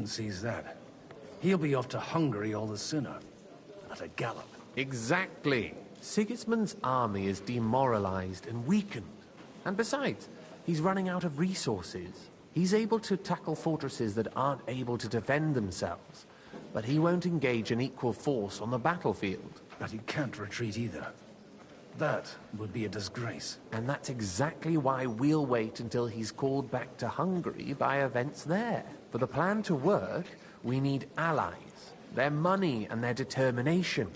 sees that, he'll be off to Hungary all the sooner. At a gallop. Exactly. Sigismund's army is demoralized and weakened. And besides, he's running out of resources. He's able to tackle fortresses that aren't able to defend themselves. But he won't engage an equal force on the battlefield. But he can't retreat either. That would be a disgrace. And that's exactly why we'll wait until he's called back to Hungary by events there. For the plan to work, we need allies. Their money and their determination.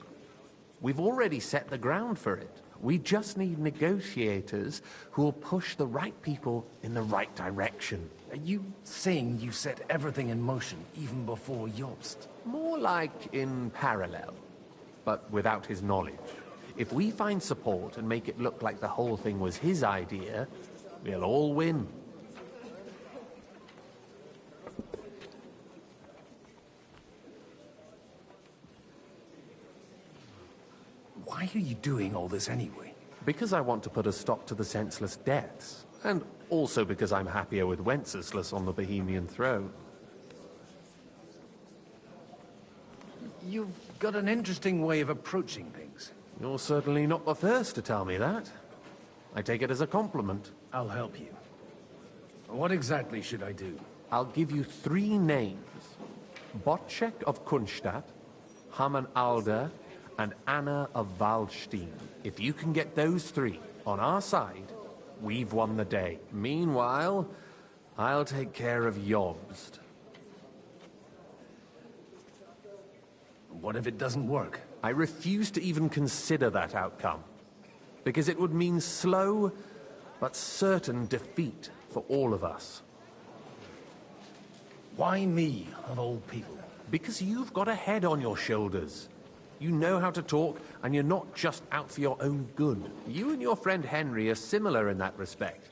We've already set the ground for it. We just need negotiators who will push the right people in the right direction. Are you saying you set everything in motion even before Jobst? More like in parallel, but without his knowledge. If we find support and make it look like the whole thing was his idea, we'll all win. Why are you doing all this anyway? Because I want to put a stop to the senseless deaths, and also because I'm happier with Wenceslas on the Bohemian throne. You've got an interesting way of approaching things. You're certainly not the first to tell me that. I take it as a compliment. I'll help you. What exactly should I do? I'll give you 3 names. Bocek of Kunstadt, Haman Alder, and Anna of Waldstein. If you can get those 3 on our side, we've won the day. Meanwhile, I'll take care of Jobst. What if it doesn't work? I refuse to even consider that outcome, because it would mean slow but certain defeat for all of us. Why me, of all people? Because you've got a head on your shoulders. You know how to talk, and you're not just out for your own good. You and your friend Henry are similar in that respect.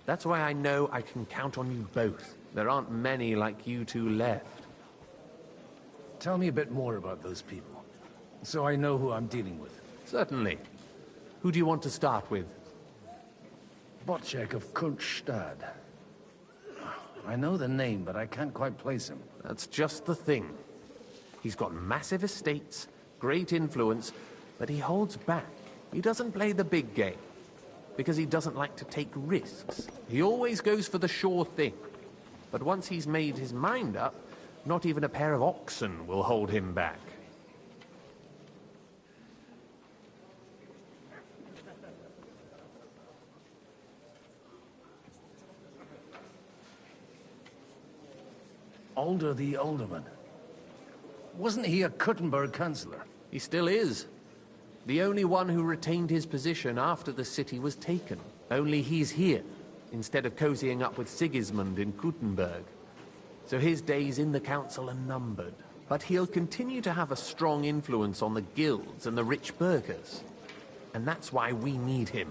That's why I know I can count on you both. There aren't many like you two left. Tell me a bit more about those people, so I know who I'm dealing with. Certainly. Who do you want to start with? Bocek of Kunstadt. I know the name, but I can't quite place him. That's just the thing. He's got massive estates, great influence, but he holds back. He doesn't play the big game, because he doesn't like to take risks. He always goes for the sure thing. But once he's made his mind up, not even a pair of oxen will hold him back. Alder the Alderman. Wasn't he a Kuttenberg councillor? He still is. The only one who retained his position after the city was taken. Only he's here, instead of cozying up with Sigismund in Kuttenberg. So his days in the council are numbered. But he'll continue to have a strong influence on the guilds and the rich burghers. And that's why we need him.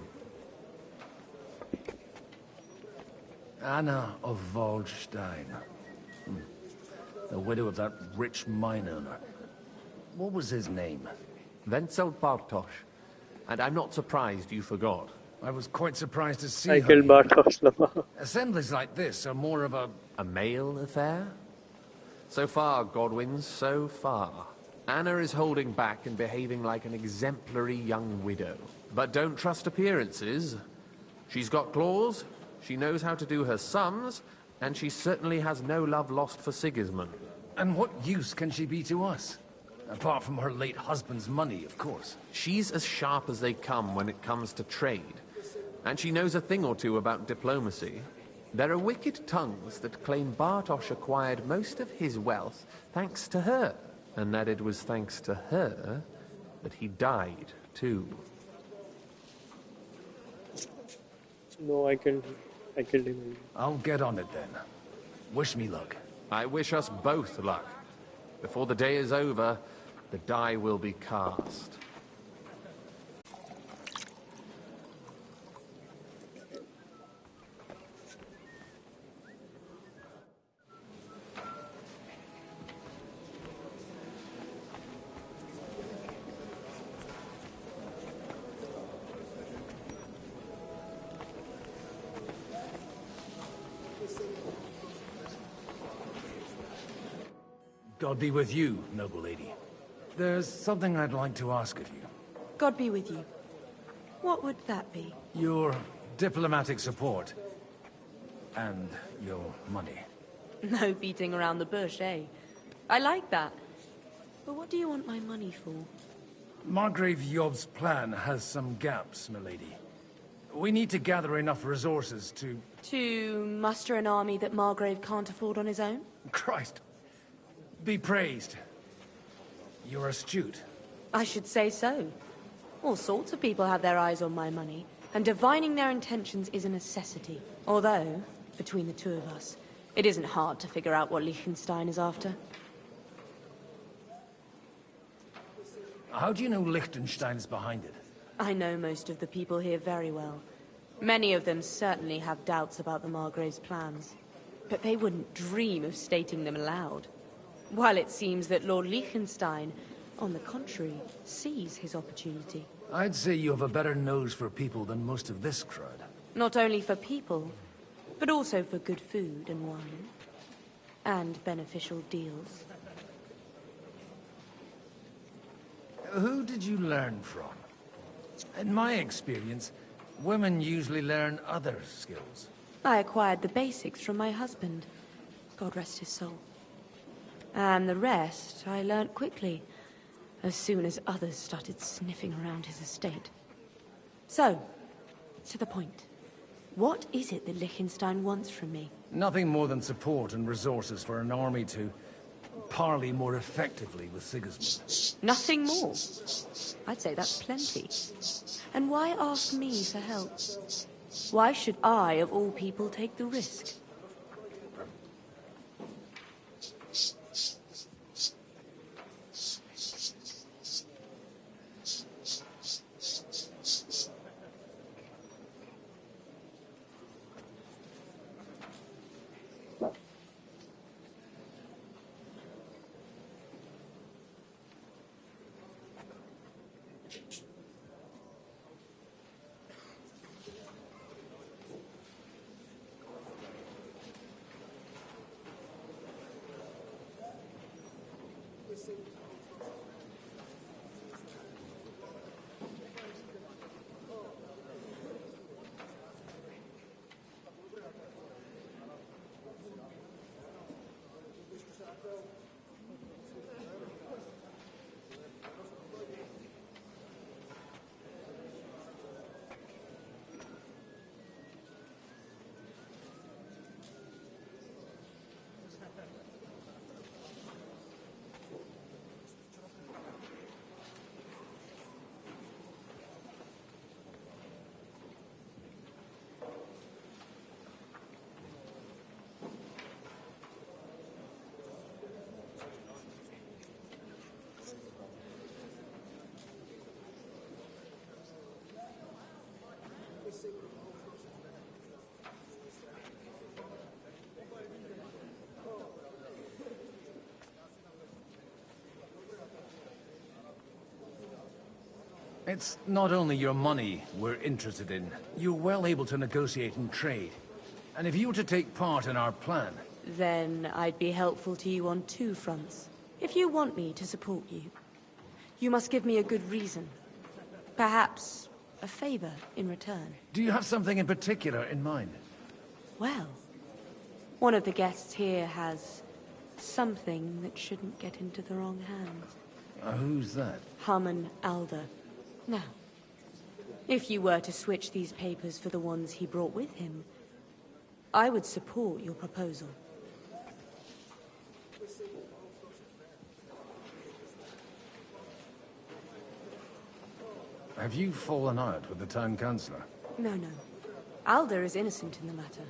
Anna of Waldstein. The widow of that rich mine owner. What was his name? Wenzel Bartosz. And I'm not surprised you forgot. I was quite surprised to see I killed her. Bartosz. Assemblies like this are more of a... A male affair? So far, Godwin, so far. Anna is holding back and behaving like an exemplary young widow. But don't trust appearances. She's got claws, she knows how to do her sums, and she certainly has no love lost for Sigismund. And what use can she be to us? Apart from her late husband's money, of course. She's as sharp as they come when it comes to trade. And she knows a thing or two about diplomacy. There are wicked tongues that claim Bartosz acquired most of his wealth thanks to her. And that it was thanks to her that he died, too. No, I killed him. I killed him. I'll get on it then. Wish me luck. I wish us both luck. Before the day is over, the die will be cast. God be with you, noble lady. There's something I'd like to ask of you. God be with you. What would that be? Your diplomatic support. And your money. No beating around the bush, eh? I like that. But what do you want my money for? Margrave Yob's plan has some gaps, milady. We need to gather enough resources to... To muster an army that Margrave can't afford on his own? Christ. Be praised. You're astute. I should say so. All sorts of people have their eyes on my money, and divining their intentions is a necessity. Although, between the two of us, it isn't hard to figure out what Liechtenstein is after. How do you know Liechtenstein's behind it? I know most of the people here very well. Many of them certainly have doubts about the Margrave's plans. But they wouldn't dream of stating them aloud. While it seems that Lord Liechtenstein, on the contrary, sees his opportunity. I'd say you have a better nose for people than most of this crowd. Not only for people, but also for good food and wine. And beneficial deals. Who did you learn from? In my experience, women usually learn other skills. I acquired the basics from my husband. God rest his soul. And the rest I learnt quickly, as soon as others started sniffing around his estate. So, to the point. What is it that Liechtenstein wants from me? Nothing more than support and resources for an army to parley more effectively with Sigismund. Nothing more? I'd say that's plenty. And why ask me for help? Why should I, of all people, take the risk? It's not only your money we're interested in. You're well able to negotiate and trade. And if you were to take part in our plan... Then I'd be helpful to you on two fronts. If you want me to support you, you must give me a good reason. Perhaps a favor in return. Do you have something in particular in mind? Well, one of the guests here has something that shouldn't get into the wrong hands. Who's that? Harman Alder. Now, if you were to switch these papers for the ones he brought with him, I would support your proposal. Have you fallen out with the town councillor? No. Alder is innocent in the matter.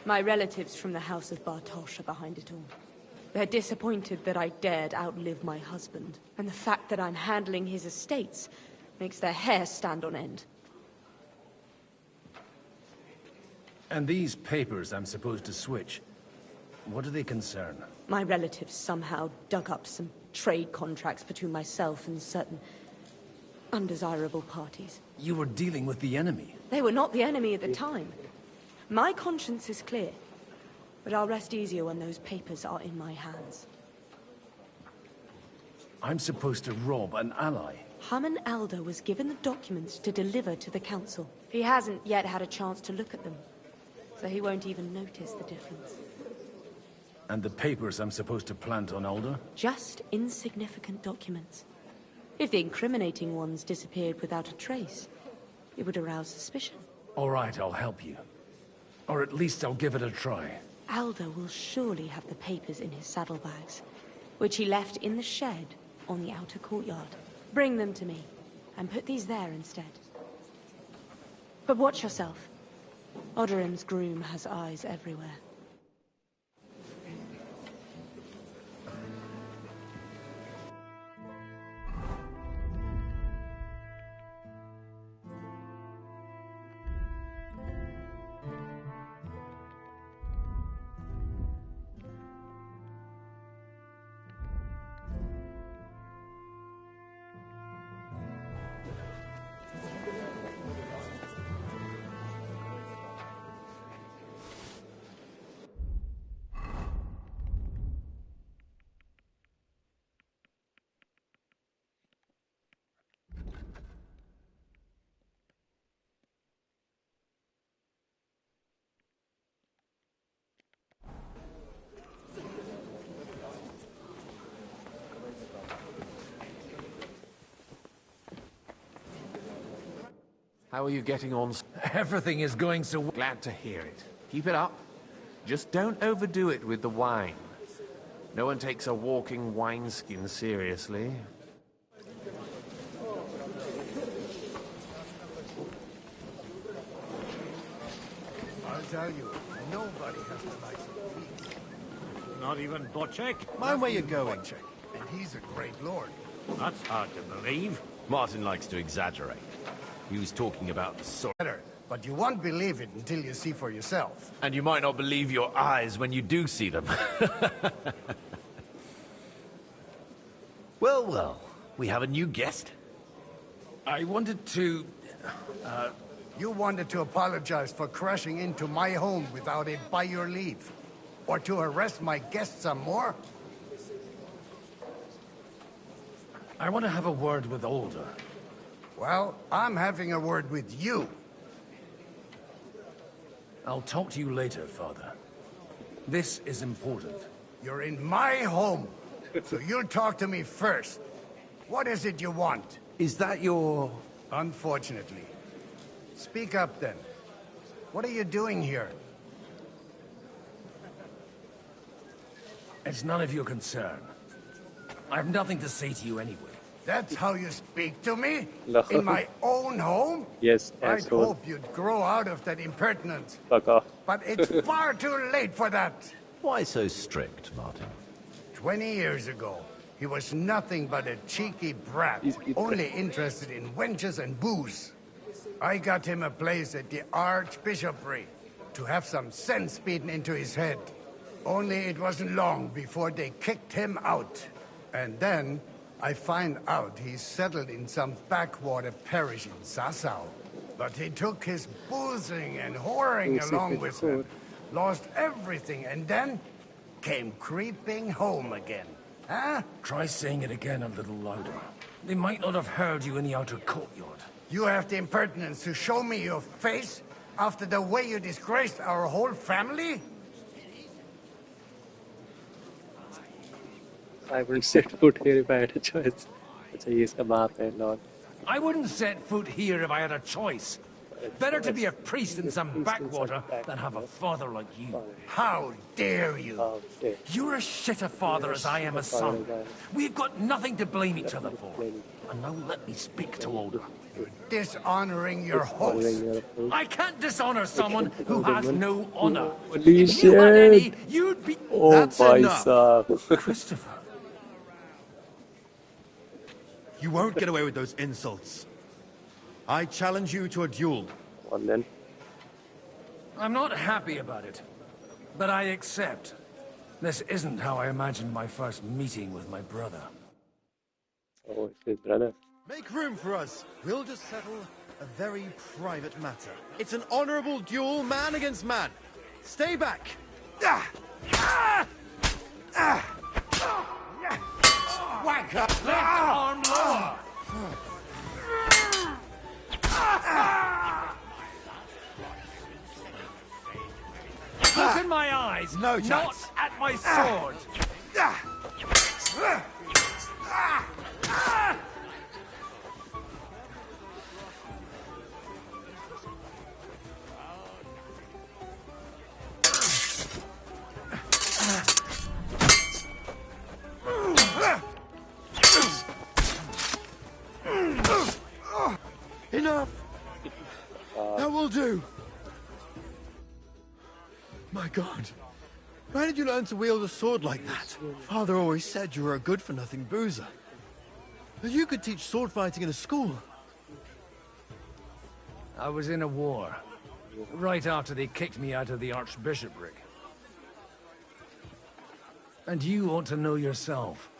My relatives from the House of Bartosz are behind it all. They're disappointed that I dared outlive my husband, and the fact that I'm handling his estates makes their hair stand on end. And these papers I'm supposed to switch, what do they concern? My relatives somehow dug up some trade contracts between myself and certain undesirable parties. You were dealing with the enemy. They were not the enemy at the time. My conscience is clear, but I'll rest easier when those papers are in my hands. I'm supposed to rob an ally. Haman Alder was given the documents to deliver to the council. He hasn't yet had a chance to look at them, so he won't even notice the difference. And the papers I'm supposed to plant on Alder? Just insignificant documents. If the incriminating ones disappeared without a trace, it would arouse suspicion. All right, I'll help you. Or at least I'll give it a try. Alder will surely have the papers in his saddlebags, which he left in the shed on the outer courtyard. Bring them to me, and put these there instead. But watch yourself. Odorim's groom has eyes everywhere. How are you getting on? Everything is going so well. Glad to hear it. Keep it up. Just don't overdo it with the wine. No one takes a walking wineskin seriously. I'll tell you, nobody has the likes of these. Not even Bocan? Mind where you're going, and he's a great lord. That's hard to believe. Martin likes to exaggerate. He was talking about the sword. Better, but you won't believe it until you see for yourself. And you might not believe your eyes when you do see them. Well, well, we have a new guest. I wanted to... You wanted to apologize for crashing into my home without it by your leave. Or to arrest my guests some more? I want to have a word with Alder. Well, I'm having a word with you. I'll talk to you later, Father. This is important. You're in my home, so you'll talk to me first. What is it you want? Is that your... Unfortunately. Speak up, then. What are you doing here? It's none of your concern. I have nothing to say to you anyway. That's how you speak to me? No. In my own home? Yes, I'd asshole. hope you'd grow out of that impertinence. Fuck off. But it's far too late for that. Why so strict, Martin? 20 years ago, he was nothing but a cheeky brat, only interested in wenches and booze. I got him a place at the Archbishopric to have some sense beaten into his head. Only it wasn't long before they kicked him out. And then I find out he's settled in some backwater parish in Sassau. But he took his boozing and whoring along with him, lost everything, and then came creeping home again. Huh? Try saying it again a little louder. They might not have heard you in the outer courtyard. You have the impertinence to show me your face after the way you disgraced our whole family? I wouldn't set foot here if I had a choice. अच्छा ये इसका बाप है Lord. I wouldn't set foot here if I had a choice. Better to be a priest in some backwater than have a father like you. How dare you? Okay. You're as shit a father as I am a son. We've got nothing to blame each other for. And now let me speak to Alder. Dishonoring your host. I can't dishonor someone who has no honor. Holy If you had any, shit. you'd be... Oh That's भाई enough. साहब. Christopher. You won't get away with those insults. I challenge you to a duel. And then I'm not happy about it, but I accept. This isn't how I imagined my first meeting with my brother. oh it's his brother. Make room for us. We'll just settle a very private matter. It's an honorable duel, man against man. Stay back. wanker! Left arm lower! Look in my eyes! No Not chance. at my sword! Enough! That will do. My God. Why did you learn to wield a sword like that? Father always said you were a good-for-nothing boozer. That you could teach sword fighting in a school. I was in a war. Right after they kicked me out of the archbishopric. And you ought to know yourself.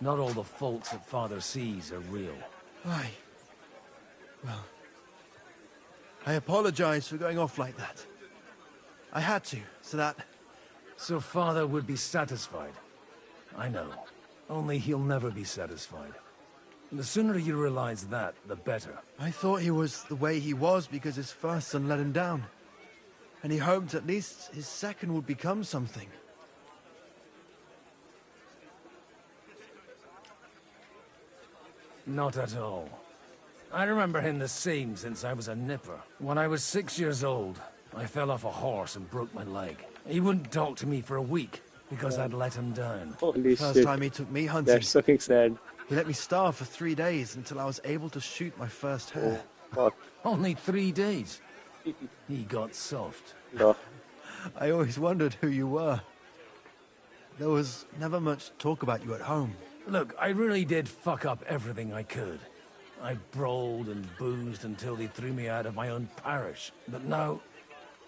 Not all the faults that Father sees are real. Aye. Well, I apologize for going off like that. I had to, so that... So Father would be satisfied. I know. Only he'll never be satisfied. The sooner you realize that, the better. I thought he was the way he was because his first son let him down. And he hoped at least his second would become something. Not at all. I remember him the same since I was a nipper. When I was 6 years old, I fell off a horse and broke my leg. He wouldn't talk to me for a week because I'd let him down. Holy First shit. time he took me hunting, That's so sad. he let me starve for 3 days until I was able to shoot my first hare. Fuck. Only 3 days. He got soft. No. I always wondered who you were. There was never much talk about you at home. Look, I really did fuck up everything I could. I brawled and boozed until they threw me out of my own parish. But now,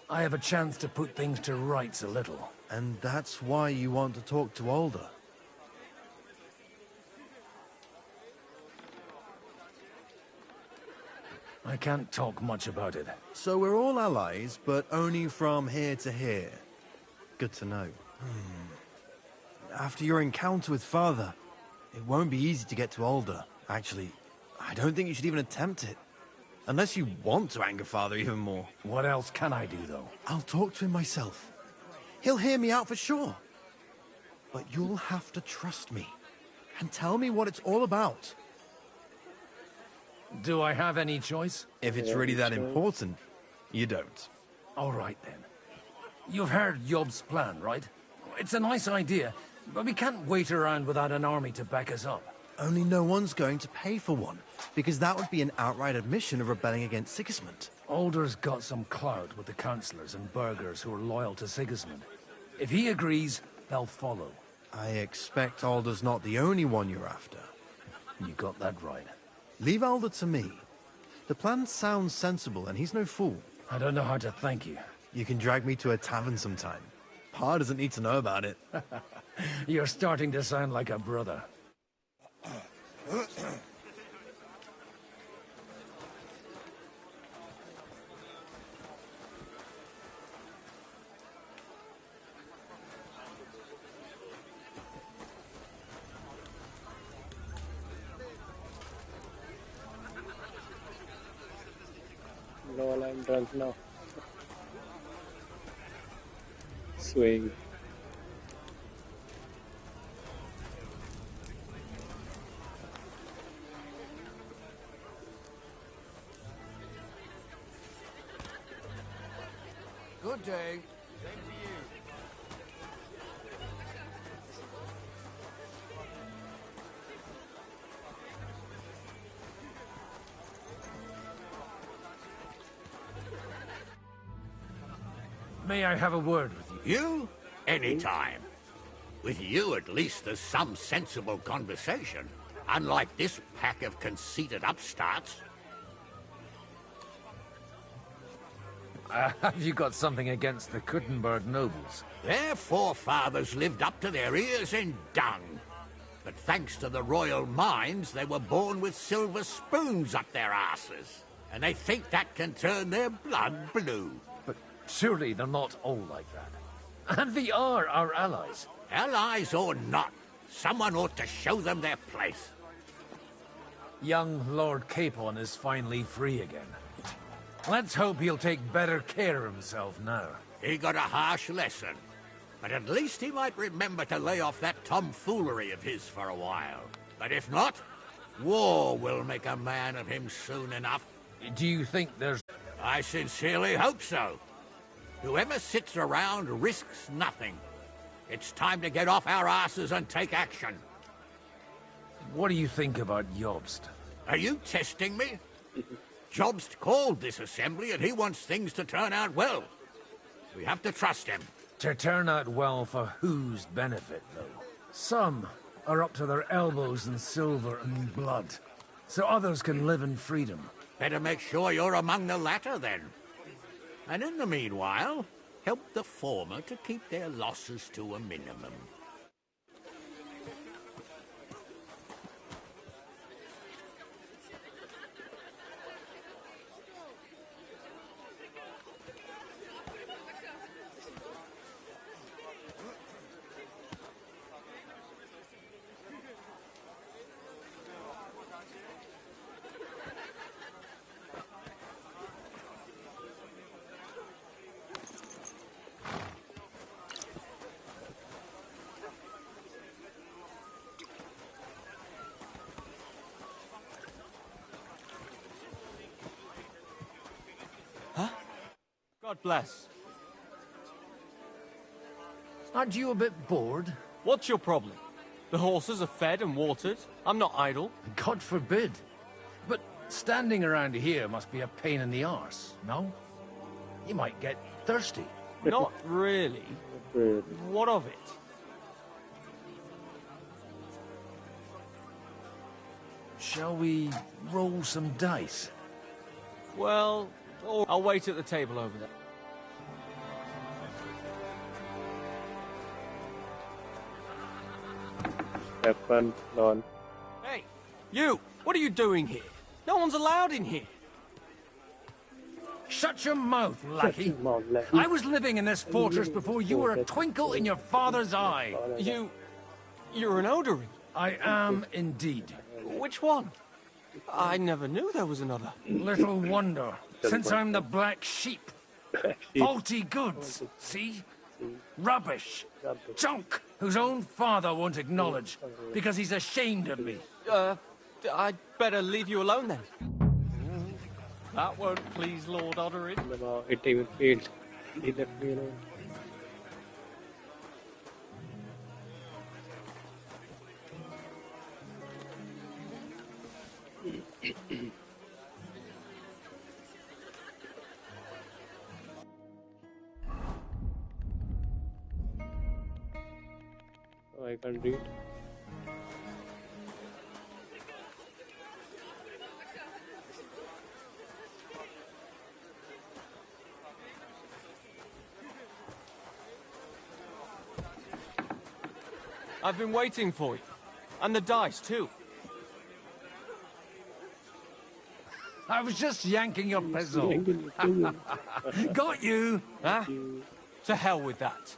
I have a chance to put things to rights a little. And that's why you want to talk to Alder. I can't talk much about it. So we're all allies, but only from here to here. Good to know. After your encounter with Father, it won't be easy to get to Alder. Actually, I don't think you should even attempt it. Unless you want to anger Father even more. What else can I do, though? I'll talk to him myself. He'll hear me out for sure. But you'll have to trust me. And tell me what it's all about. Do I have any choice? If it's really that important, you don't. All right, then. You've heard Yob's plan, right? It's a nice idea, but we can't wait around without an army to back us up. Only no one's going to pay for one, because that would be an outright admission of rebelling against Sigismund. Alder's got some clout with the councillors and burghers who are loyal to Sigismund. If he agrees, they'll follow. I expect Alder's not the only one you're after. You got that right. Leave Alder to me. The plan sounds sensible, and he's no fool. I don't know how to thank you. You can drag me to a tavern sometime. Pa doesn't need to know about it. You're starting to sound like a brother. Lol, I'm drunk now. Swing. Good day. May I have a word with you? You? Anytime. With you, at least, there's some sensible conversation. Unlike this pack of conceited upstarts. Have you got something against the Kuttenberg nobles? Their forefathers lived up to their ears in dung. But thanks to the royal mines, they were born with silver spoons up their asses. And they think that can turn their blood blue. But surely they're not all like that. And they are our allies. Allies or not, Someone ought to show them their place. Young Lord Capon is finally free again. Let's hope he'll take better care of himself now. He got a harsh lesson, but at least he might remember to lay off that tomfoolery of his for a while. But if not, war will make a man of him soon enough. Do you think there's... I sincerely hope so. Whoever sits around risks nothing. It's time to get off our asses and take action. What do you think about Jobst? Are you testing me? Jobst called this assembly and he wants things to turn out well. We have to trust him. To turn out well for whose benefit, though? Some are up to their elbows in silver and blood, so others can live in freedom. Better make sure you're among the latter, then. And in the meanwhile, help the former to keep their losses to a minimum. God bless. Aren't you a bit bored? What's your problem? The horses are fed and watered. I'm not idle. God forbid. But standing around here must be a pain in the arse, no? You might get thirsty. Not really. What of it? Shall we roll some dice? Well, I'll wait at the table over there. Have fun, Lon. Hey, you! What are you doing here? No one's allowed in here. Shut your mouth, lackey. Shut your mouth, lackey. I was living in this fortress before you were a twinkle in your father's eye. You're an Odorin. I am indeed. Which one? I never knew there was another. Little wonder, since I'm the black sheep. Faulty goods, see? Rubbish. Junk, whose own father won't acknowledge, because he's ashamed of me. I'd better leave you alone then. That won't please Lord Odorin. It even failed. He left me alone. Oh, I can't read. I've been waiting for you. And the dice, too. I was just yanking your pencil. Got you! Huh? To hell with that.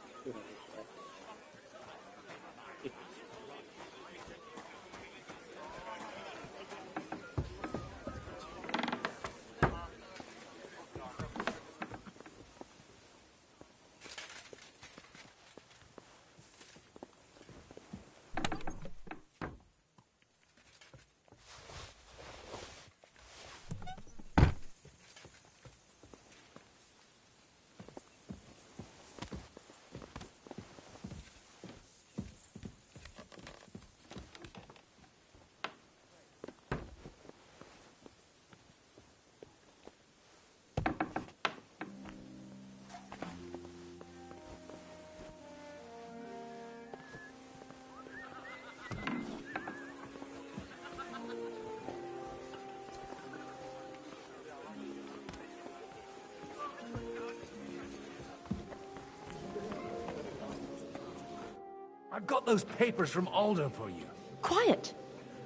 I've got those papers from Aldo for you. Quiet!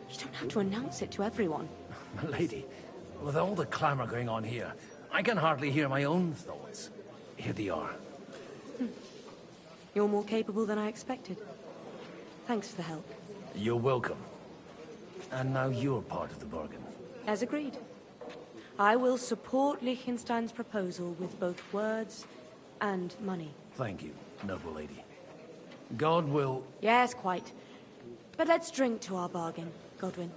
You don't have to announce it to everyone. Lady, with all the clamor going on here, I can hardly hear my own thoughts. Here they are. You're more capable than I expected. Thanks for the help. You're welcome. And now you're part of the bargain. As agreed. I will support Liechtenstein's proposal with both words and money. Thank you, noble lady. God will... Yes, quite. But let's drink to our bargain, Godwin.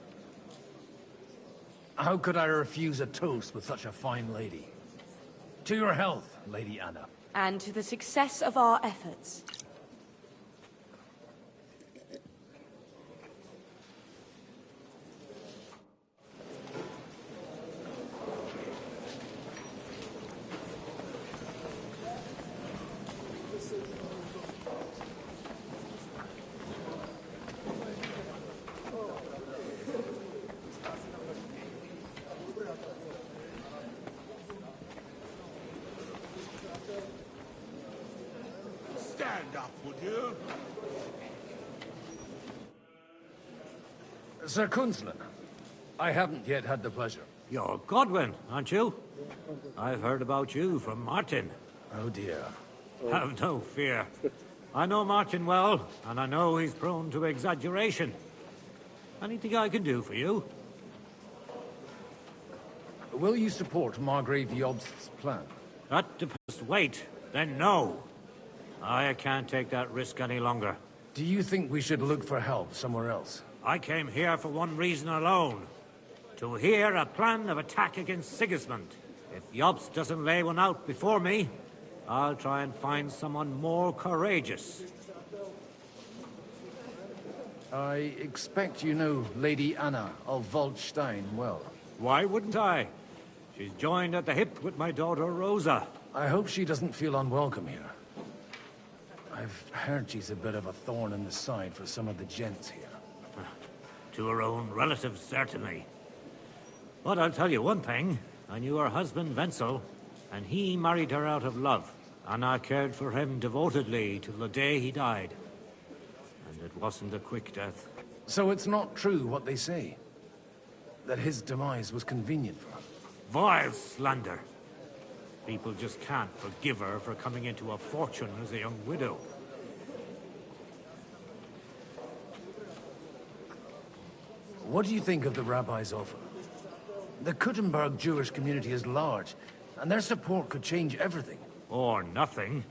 How could I refuse a toast with such a fine lady? To your health, Lady Anna. And to the success of our efforts. Stand up, would you? Sir Kunzlin, I haven't yet had the pleasure. You're Godwin, aren't you? I've heard about you from Martin. Oh dear. Have no fear. I know Martin well, and I know he's prone to exaggeration. Anything I can do for you? Will you support Margrave Jobst's plan? That depends. Wait, then no. I can't take that risk any longer. Do you think we should look for help somewhere else? I came here for one reason alone. To hear a plan of attack against Sigismund. If Jobst doesn't lay one out before me, I'll try and find someone more courageous. I expect you know Lady Anna of Waldstein well. Why wouldn't I? She's joined at the hip with my daughter Rosa. I hope she doesn't feel unwelcome here. I've heard she's a bit of a thorn in the side for some of the gents here. To her own relatives, certainly. But I'll tell you one thing. I knew her husband, Wenzel, and he married her out of love. And I cared for him devotedly till the day he died. And it wasn't a quick death. So it's not true what they say? That his demise was convenient for her? Vile slander. People just can't forgive her for coming into a fortune as a young widow. What do you think of the rabbi's offer? The Kuttenberg Jewish community is large, and their support could change everything. Or nothing.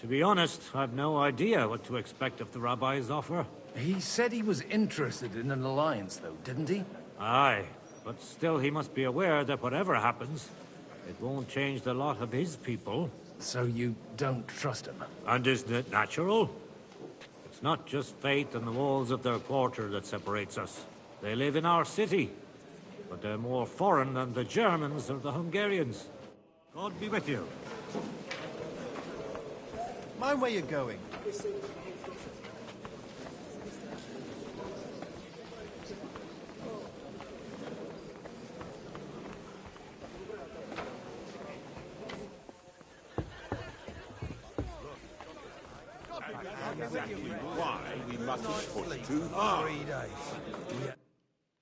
To be honest, I've no idea what to expect of the rabbi's offer. He said he was interested in an alliance, though, didn't he? Aye, but still he must be aware that whatever happens, it won't change the lot of his people. So you don't trust him? And isn't it natural? It's not just faith in the walls of their quarter that separates us. They live in our city, but they're more foreign than the Germans or the Hungarians. God be with you. Mind where you're going. Why we mustn't push too hard.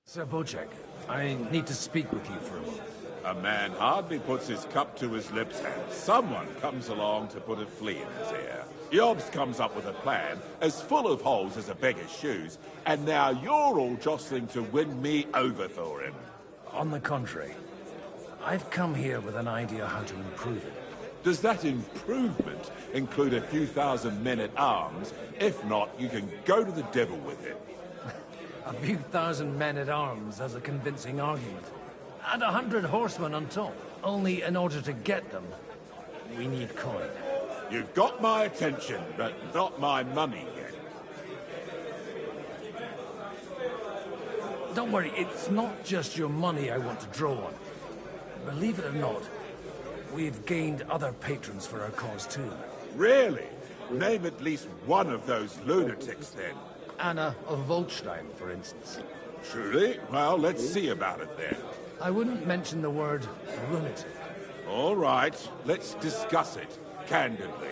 Sir Bocan, I need to speak with you for a moment. A man hardly puts his cup to his lips and someone comes along to put a flea in his ear. Jobst comes up with a plan as full of holes as a beggar's shoes, and now you're all jostling to win me over for him. On the contrary, I've come here with an idea how to improve it. Does that improvement include a few thousand men-at-arms? If not, you can go to the devil with it. A few thousand men-at-arms as a convincing argument. And 100 horsemen on top. Only in order to get them, we need coin. You've got my attention, but not my money yet. Don't worry, it's not just your money I want to draw on. Believe it or not, we've gained other patrons for our cause too. Really? Name at least one of those lunatics, then. Anna of Waldstein, for instance. Truly? Well, let's see about it then. I wouldn't mention the word lunatic. All right, let's discuss it, candidly.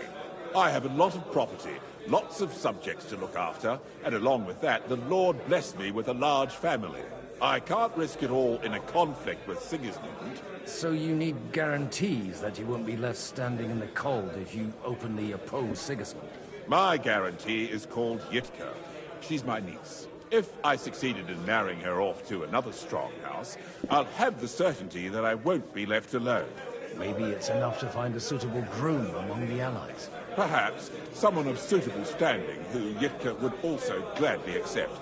I have a lot of property, lots of subjects to look after, and along with that, the Lord blessed me with a large family. I can't risk it all in a conflict with Sigismund. So you need guarantees that you won't be left standing in the cold if you openly oppose Sigismund? My guarantee is called Yitka. She's my niece. If I succeeded in marrying her off to another strong house, I'll have the certainty that I won't be left alone. Maybe it's enough to find a suitable groom among the allies. Perhaps someone of suitable standing who Yitka would also gladly accept.